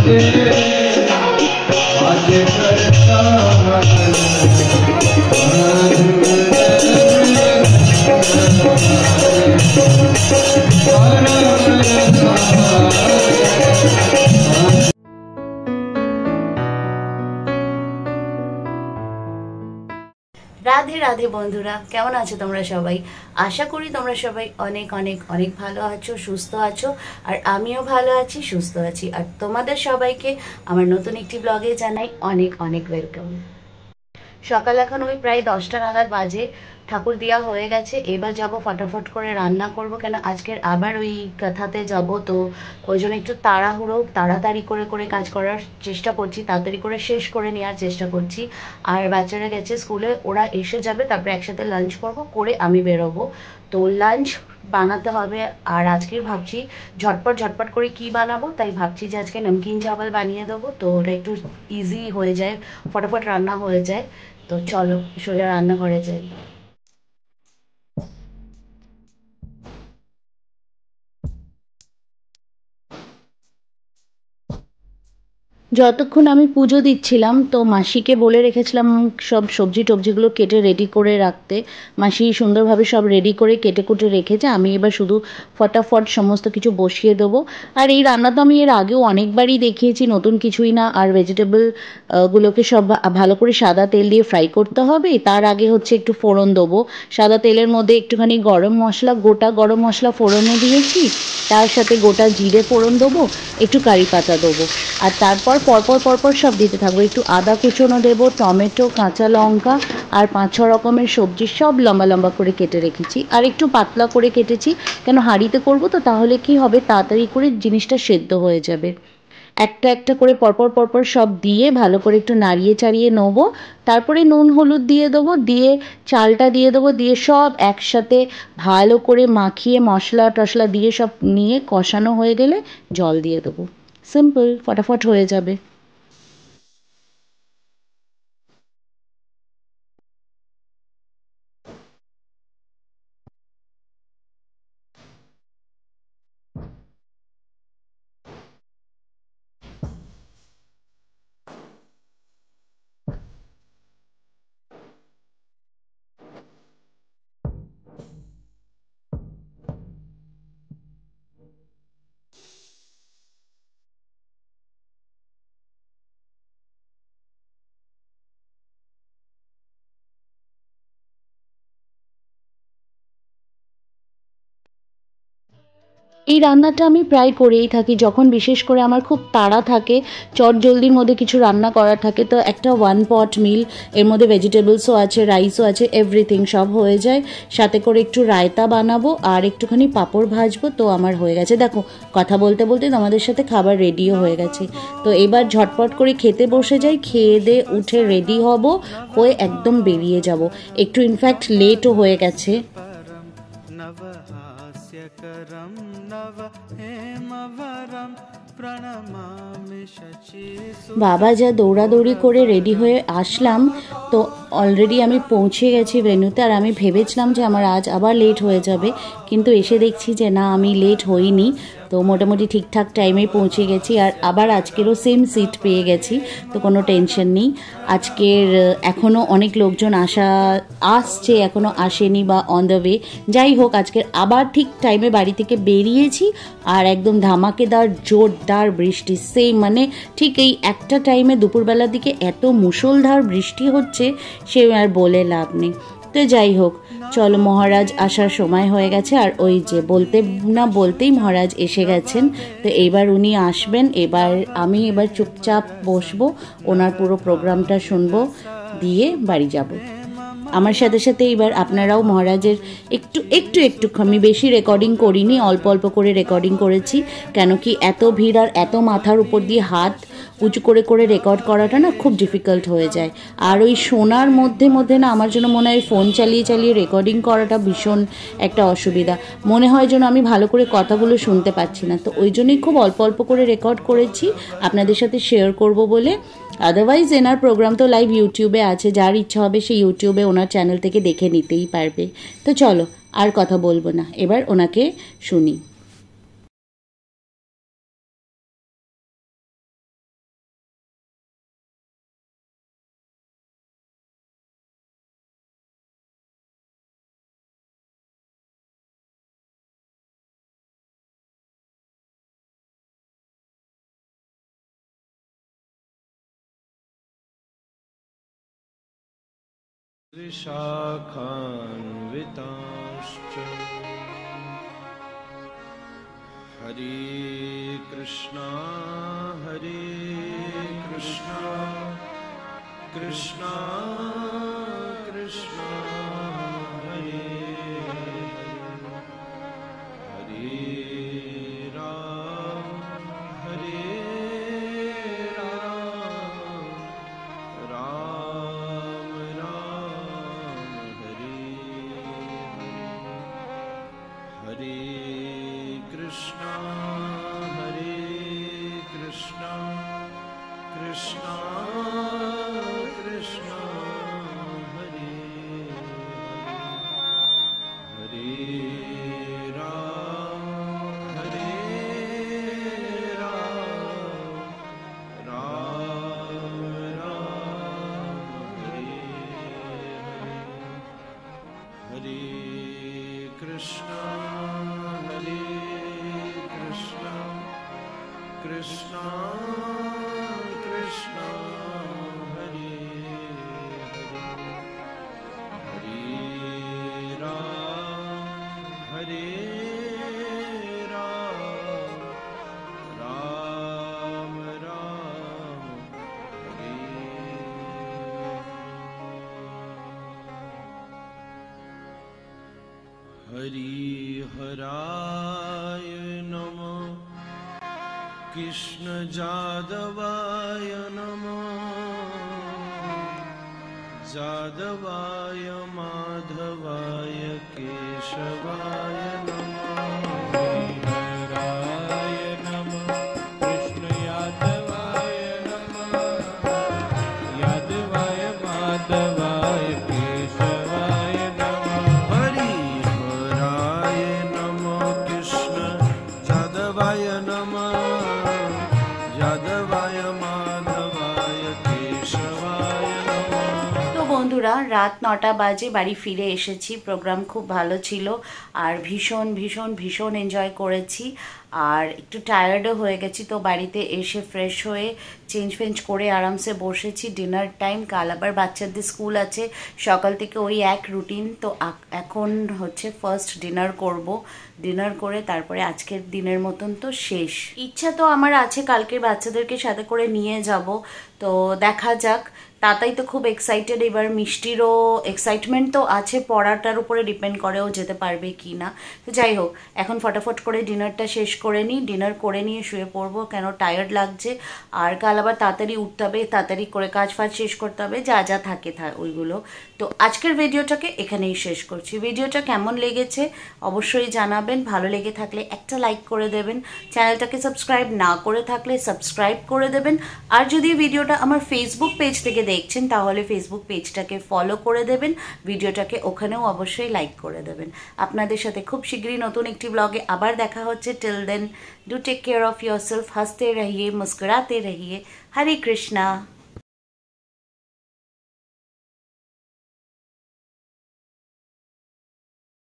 রাধে রাধে বন্ধুরা, কেমন আছো তোমরা সবাই? আশা করি তোমরা সবাই অনেক অনেক অনেক ভালো আছো, সুস্থ আছো। আর আমিও ভালো আছি, সুস্থ আছি। আর তোমাদের সবাইকে আমার নতুন একটি ব্লগে জানাই অনেক অনেক ওয়েলকাম। সকাল এখন ওই প্রায় 10টা নাগাদ বাজে। ঠাকুর দেওয়া হয়ে গেছে, এবার যাব ফটাফট করে রান্না করব, কেন আজকের আবার ওই কথাতে যাব। তো ওই জন্য একটু তাড়াতাড়ি করে কাজ করার চেষ্টা করছি, তাড়াতাড়ি করে শেষ করে নেওয়ার চেষ্টা করছি। আর বাচ্চারা গেছে স্কুলে, ওরা এসে যাবে, তারপরে একসাথে লাঞ্চ করব, করে আমি বেরোবো। তো লাঞ্চ বানাতে হবে। আর আজকে ভাবছি ঝটপট করে কি বানাবো, তাই ভাবছি যে আজকে নমকিন চাওয়াল বানিয়ে দেবো। তো ওটা একটু ইজি হয়ে যায়, ফটাফট রান্না হয়ে যায়। তো চলো সোজা রান্নাঘরে যাই। যতক্ষণ আমি পুজো দিচ্ছিলাম, তো মাসিকে বলে রেখেছিলাম সব সবজি টবজিগুলো কেটে রেডি করে রাখতে। মাসি সুন্দরভাবে সব রেডি করে কেটে কুটে রেখেছে, আমি এবার শুধু ফটাফট সমস্ত কিছু বসিয়ে দেবো। আর এই রান্না তো আমি এর আগেও অনেকবারই দেখিয়েছি, নতুন কিছুই না। আর ভেজিটেবল গুলোকে সব ভালো করে সাদা তেল দিয়ে ফ্রাই করতে হবে। তার আগে হচ্ছে একটু ফোড়ন দেবো। সাদা তেলের মধ্যে একটুখানি গোটা গরম মশলা ফোড়নে দিয়েছি, তার সাথে গোটা জিরে ফোড়ন দেবো, একটু কারি পাতা দেবো। আর তারপর পরপর সব দিতে থাকবো। একটু আদা কুচোনো দেবো, টমেটো, কাঁচা লঙ্কা আর 5-6 রকমের সবজি সব লম্বা লম্বা করে কেটে রেখেছি। আর একটু পাতলা করে কেটেছি, কেন হাঁড়িতে করবো তো, তাহলে কি হবে, তাড়াতাড়ি করে জিনিসটা সেদ্ধ হয়ে যাবে। একটা একটা করে পরপর সব দিয়ে ভালো করে একটু নাড়িয়ে চাড়িয়ে নেবো। তারপরে নুন হলুদ দিয়ে দেবো, দিয়ে চালটা দিয়ে দেবো, দিয়ে সব একসাথে ভালো করে মাখিয়ে মশলা টশলা দিয়ে সব নিয়ে কষানো হয়ে গেলে জল দিয়ে দেবো। সিম্পল, ফটাফট হয়ে যাবে। এই রান্নাটা আমি প্রায় করেই থাকি, যখন বিশেষ করে আমার খুব তাড়া থাকে, চটজলদির মধ্যে কিছু রান্না করা থাকে। তো একটা 1 পট মিল, এর মধ্যে ভেজিটেবলসও আছে, রাইসও আছে, এভরিথিং সব হয়ে যায়। সাথে করে একটু রায়তা বানাবো আর একটুখানি পাঁপড় ভাজবো, তো আমার হয়ে গেছে। দেখো, কথা বলতে বলতে তোমাদের সাথে খাবার রেডিও হয়ে গেছে। তো এবার ঝটপট করে খেতে বসে যাই, খেয়ে দিয়ে উঠে রেডি হব, হয়ে একদম বেরিয়ে যাব। একটু ইনফ্যাক্ট লেটও হয়ে গেছে। বাবা যা দৌড়াদৌড়ি করে রেডি হয়ে আসলাম, তো অলরেডি আমি পৌঁছে গেছি ভেন্যুতে। আর আমি ভেবেছিলাম যে আমার আজ আবার লেট হয়ে যাবে, কিন্তু এসে দেখছি যে না, আমি লেট হইনি। তো মোটামুটি ঠিকঠাক টাইমে পৌঁছে গেছি। আর আবার আজকেরও সেম সিট পেয়ে গেছি, তো কোনো টেনশন নেই। আজকের এখনও অনেক লোকজন আসছে, এখনও আসেনি বা অন দ্য ওয়ে। যাই হোক, আজকের আবার ঠিক টাইমে বাড়ি থেকে বেরিয়েছি। আর একদম ধামাকেদার জোরদার বৃষ্টি, সেই মানে ঠিক এই একটা টাইমে দুপুরবেলার দিকে এত মুষলধার বৃষ্টি হচ্ছে, সে আর বলে লাভ নেই। তো যাই হোক, চলো, মহারাজ আসার সময় হয়ে গেছে। আর ওই যে বলতে না বলতেই মহারাজ এসে গেছেন। তো এবার উনি আসবেন, আমি চুপচাপ বসবো, ওনার পুরো প্রোগ্রামটা শুনবো, দিয়ে বাড়ি যাব। আমার সাথে সাথে এবার আপনারাও মহারাজের একটু আমি বেশি রেকর্ডিং করিনি, অল্প অল্প করে রেকর্ডিং করেছি। কেন কি এত ভিড় আর এত মাথার উপর দিয়ে হাত উঁচু করে রেকর্ড করাটা না খুব ডিফিকাল্ট হয়ে যায়। আর ওই শোনার মধ্যে না আমার জন্য মনে হয় ফোন চালিয়ে রেকর্ডিং করাটা ভীষণ একটা অসুবিধা মনে হয়, যেন আমি ভালো করে কথাগুলো শুনতে পাচ্ছি না। তো ওই জন্যই খুব অল্প করে রেকর্ড করেছি আপনাদের সাথে শেয়ার করব বলে। আদারওয়াইজ এনার প্রোগ্রাম তো লাইভ ইউটিউবে আছে, যার ইচ্ছা হবে সে ইউটিউবে ওনার চ্যানেল থেকে দেখে নিতেই পারবে। তো চলো, আর কথা বলবো না, এবার ওনাকে শুনি। शाखान्विताश्च हरे कृष्णा कृष्णा कृष्णा हरे हरे राम राम राम हरे हरे कृष्णा कृष्णा कृष्णा हरे हरे राम राम राम हरे हरे कृष्णा कृष्णा कृष्णा हरे हरे राम राम राम हरे हरिहराय नमः कृष्ण जादवाय नमः जादवाय माधवाय केशवाय नमः हरिहराय नमः कृष्ण यादवाय नमः यादवाय माधवाय केशवाय नमः हरिहराय नमः कृष्ण जादवाय नमः यादवाय माधवाय केशवाय नमः। তো বন্ধুরা রাত 9টা বাজে বাড়ি ফিরে এসেছি। প্রোগ্রাম খুব ভালো ছিল আর ভীষণ ভীষণ ভীষণ এনজয় করেছি আর একটু টায়ার্ডও হয়ে গেছি। তো বাড়িতে এসে ফ্রেশ হয়ে চেঞ্জ ফেঞ্জ করে আরামসে বসেছি। ডিনার টাইম, কাল আবার বাচ্চাদের স্কুল আছে, সকাল থেকে ওই এক রুটিন। তো এখন হচ্ছে ফার্স্ট ডিনার করব। ডিনার করে তারপরে আজকের দিনের মতন তো শেষ। ইচ্ছা তো আমার আছে কালকে বাচ্চাদেরকে সাথে করে নিয়ে যাব, তো দেখা যাক। তাতাই তো খুব এক্সাইটেড, এবার মিষ্টিরও এক্সাইটমেন্ট তো আছে, পড়াটার উপরে ডিপেন্ড করে ও যেতে পারবে কি না। তো যাই হোক, এখন ফটাফট করে ডিনারটা শেষ করে নিই, ডিনার করে নিয়ে শুয়ে পড়বো, কেন টায়ার্ড লাগছে। আর কাল আবার তাড়াতাড়ি উঠতে হবে, তাড়াতাড়ি করে কাজ ফাজ শেষ করতে হবে, যা যা থাকে ওইগুলো। তো আজকের ভিডিওটাকে এখানেই শেষ করছি। ভিডিওটা কেমন লেগেছে অবশ্যই জানাবেন। ভালো লেগে থাকলে একটা লাইক করে দেবেন, চ্যানেলটাকে সাবস্ক্রাইব না করে থাকলে সাবস্ক্রাইব করে দেবেন। আর যদি ভিডিওটা আমার ফেসবুক পেজ থেকে দেখছেন তাহলে ফেসবুক পেজটাকে ফলো করে দেবেন, ভিডিওটাকে ওখানেও অবশ্যই লাইক করে দেবেন। আপনাদের সাথে খুব শীঘ্রই নতুন একটি ব্লগে আবার দেখা হচ্ছে। Till then do take care of yourself, हंसते रहिए, मुस्कुराते रहिए। हरे कृष्णा।